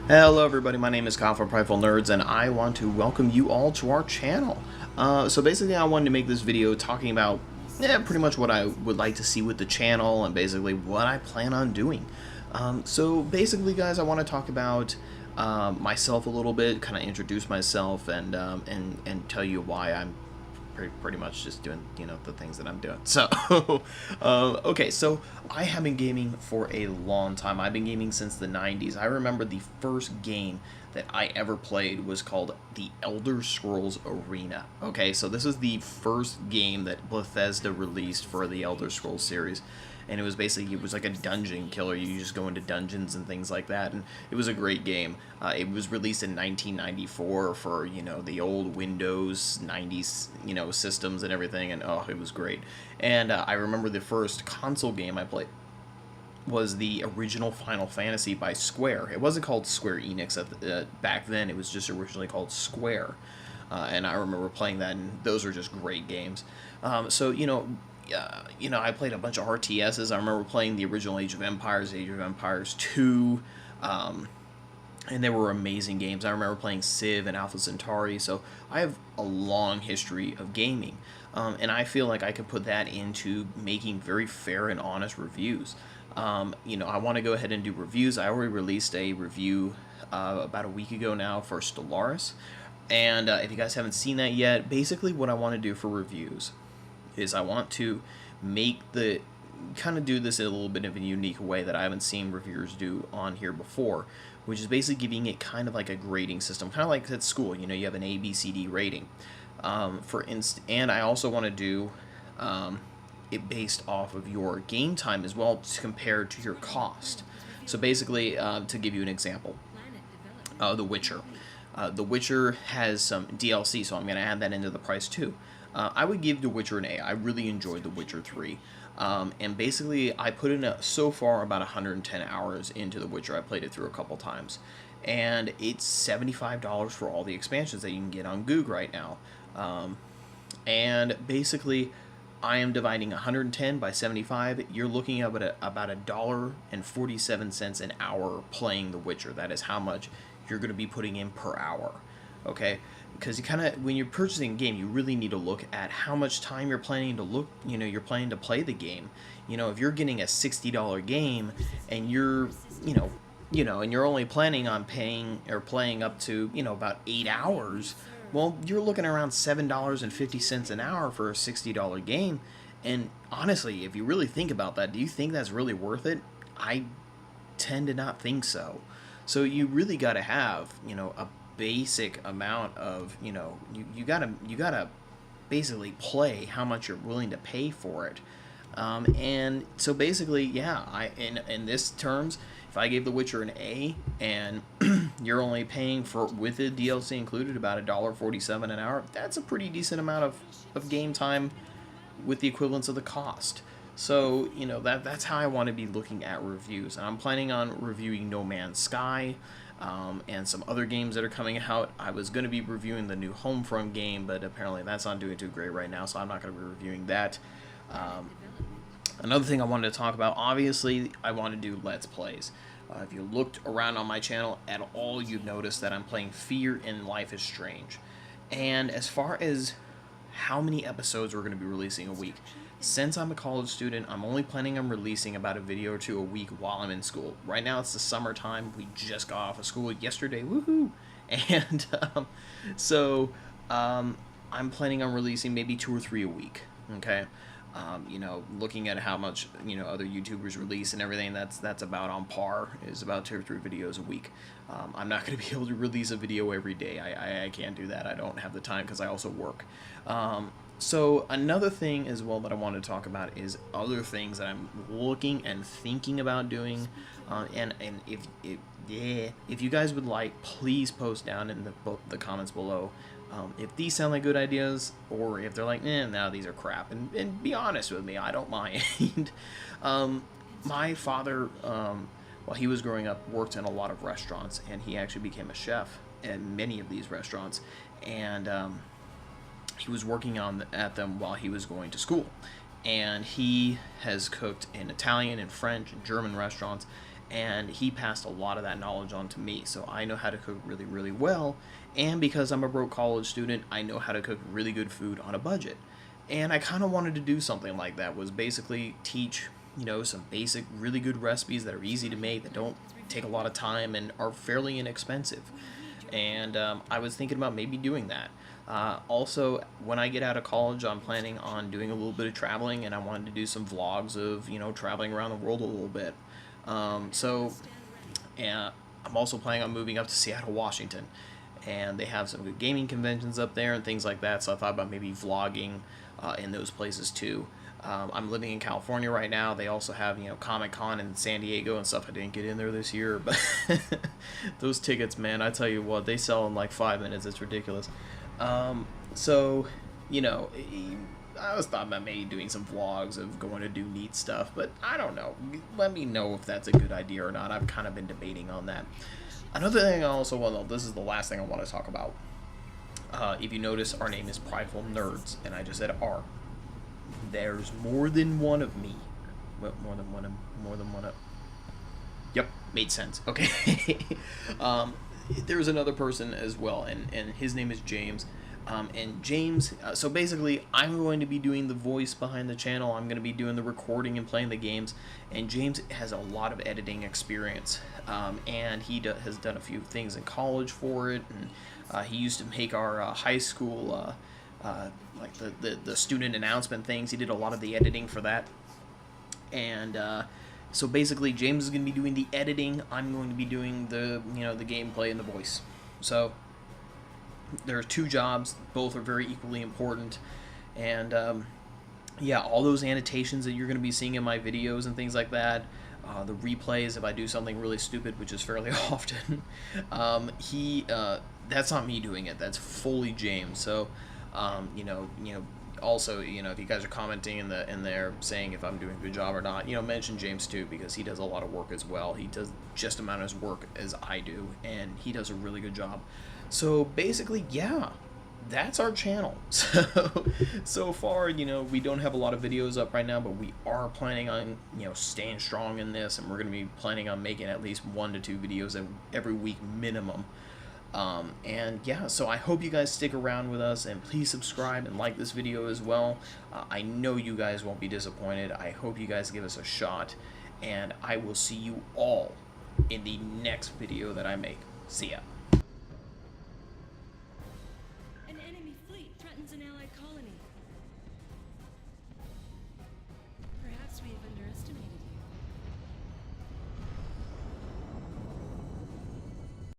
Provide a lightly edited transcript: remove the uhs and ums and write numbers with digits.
Hello everybody, my name is Kyle from Prideful Nerds and I want to welcome you all to our channel. So basically I wanted to make this video talking about pretty much what I would like to see with the channel and basically what I plan on doing. So basically guys, I want to talk about myself a little bit, kind of introduce myself and tell you why I'm pretty much just doing, the things that I'm doing. So, okay, so I have been gaming for a long time. I've been gaming since the 90s. I remember the first game that I ever played was called The Elder Scrolls Arena. Okay, so this is the first game that Bethesda released for the Elder Scrolls series. And it was like a dungeon killer. You just go into dungeons and things like that, and it was a great game. It was released in 1994 for the old Windows 90s systems and everything, and oh, it was great. And I remember the first console game I played was the original Final Fantasy by Square. It wasn't called Square Enix back then. It was just originally called Square, and I remember playing that, and those are just great games. So I played a bunch of RTSs. I remember playing the original Age of Empires 2, and they were amazing games. I remember playing Civ and Alpha Centauri, so I have a long history of gaming, and I feel like I could put that into making very fair and honest reviews. I want to go ahead and do reviews. I already released a review about a week ago now for Stellaris, and if you guys haven't seen that yet, basically what I want to do for reviews is I want to do this in a little bit of a unique way that I haven't seen reviewers do on here before, which is basically giving it kind of like a grading system, kind of like at school. You have an A, B, C, D rating. And I also want to do it based off of your game time as well, compared to your cost. So basically, to give you an example, The Witcher. The Witcher has some DLC, so I'm going to add that into the price too. I would give The Witcher an A. I really enjoyed The Witcher 3. And basically, I put in so far about 110 hours into The Witcher. I played it through a couple times. And it's $75 for all the expansions that you can get on GOG right now. And basically, I am dividing 110 by 75. You're looking at about $1.47 an hour playing The Witcher. That is how much you're going to be putting in per hour. Okay? Because when you're purchasing a game, you really need to look at how much time you're planning to play the game. If you're getting a $60 game and you're only planning on playing up to about 8 hours, well, you're looking around $7.50 an hour for a $60 game. And honestly, if you really think about that, do you think that's really worth it? I tend to not think so. So you really got to have a basic amount of you gotta basically play how much you're willing to pay for it, and so basically, yeah, in this terms, if I gave The Witcher an A and you're only paying for, with the DLC included, about $1.47 an hour, that's a pretty decent amount of game time with the equivalence of the cost. So that's how I want to be looking at reviews, and I'm planning on reviewing No Man's Sky, and some other games that are coming out. I was going to be reviewing the new Homefront game, but apparently that's not doing too great right now, so I'm not going to be reviewing that. Another thing I wanted to talk about, obviously, I want to do Let's Plays. If you looked around on my channel at all, you've noticed that I'm playing Fear in Life is Strange. And as far as how many episodes we're going to be releasing a week, since I'm a college student, I'm only planning on releasing about a video or two a week while I'm in school. Right now it's the summertime. We just got off of school yesterday. Woohoo! And I'm planning on releasing maybe 2 or 3 a week. Okay? Looking at how much other YouTubers release and everything, that's about on par. Is about 2 or 3 videos a week. I'm not going to be able to release a video every day. I can't do that. I don't have the time because I also work. So another thing as well that I want to talk about is other things that I'm looking and thinking about doing, and if you guys would like, please post down in the comments below if these sound like good ideas, or if they're like, no, these are crap, and be honest with me, I don't mind. My father, while he was growing up, worked in a lot of restaurants, and he actually became a chef at many of these restaurants, and he was working at them while he was going to school, and he has cooked in Italian and French and German restaurants, and he passed a lot of that knowledge on to me. So I know how to cook really, really well, and because I'm a broke college student, I know how to cook really good food on a budget. And I kind of wanted to do something like that, was basically teach, some basic, really good recipes that are easy to make, that don't take a lot of time and are fairly inexpensive. And I was thinking about maybe doing that. Also, when I get out of college, I'm planning on doing a little bit of traveling, and I wanted to do some vlogs of, traveling around the world a little bit. So, and I'm also planning on moving up to Seattle, Washington, and they have some good gaming conventions up there and things like that. So I thought about maybe vlogging in those places too. I'm living in California right now. They also have, Comic Con in San Diego and stuff. I didn't get in there this year, but those tickets, man, I tell you what, they sell in like 5 minutes. It's ridiculous. So, I was thought about maybe doing some vlogs of going to do neat stuff, but I don't know. Let me know if that's a good idea or not. I've kind of been debating on that. Another thing I also want to, this is the last thing I want to talk about. If you notice, our name is Prideful Nerds, and I just said R. There's more than one of me. Well, more than one of. Yep, made sense. Okay. There's another person as well, and his name is James. And James, so basically, I'm going to be doing the voice behind the channel. I'm going to be doing the recording and playing the games. And James has a lot of editing experience, and he has done a few things in college for it. And he used to make our high school, like the student announcement things. He did a lot of the editing for that. And so basically, James is going to be doing the editing. I'm going to be doing the the gameplay and the voice. So there are two jobs. Both are very equally important. And yeah, all those annotations that you're going to be seeing in my videos and things like that, the replays if I do something really stupid, which is fairly often, that's not me doing it. That's fully James. So also, if you guys are commenting in there saying if I'm doing a good job or not, mention James too, because he does a lot of work as well. He does just amount of work as I do, and he does a really good job. So basically, yeah, that's our channel. So far, we don't have a lot of videos up right now, but we are planning on, staying strong in this, and we're going to be planning on making at least 1 to 2 videos every week minimum. And yeah, so I hope you guys stick around with us, and please subscribe and like this video as well. I know you guys won't be disappointed. I hope you guys give us a shot, and I will see you all in the next video that I make. See ya. An enemy fleet threatens an allied colony.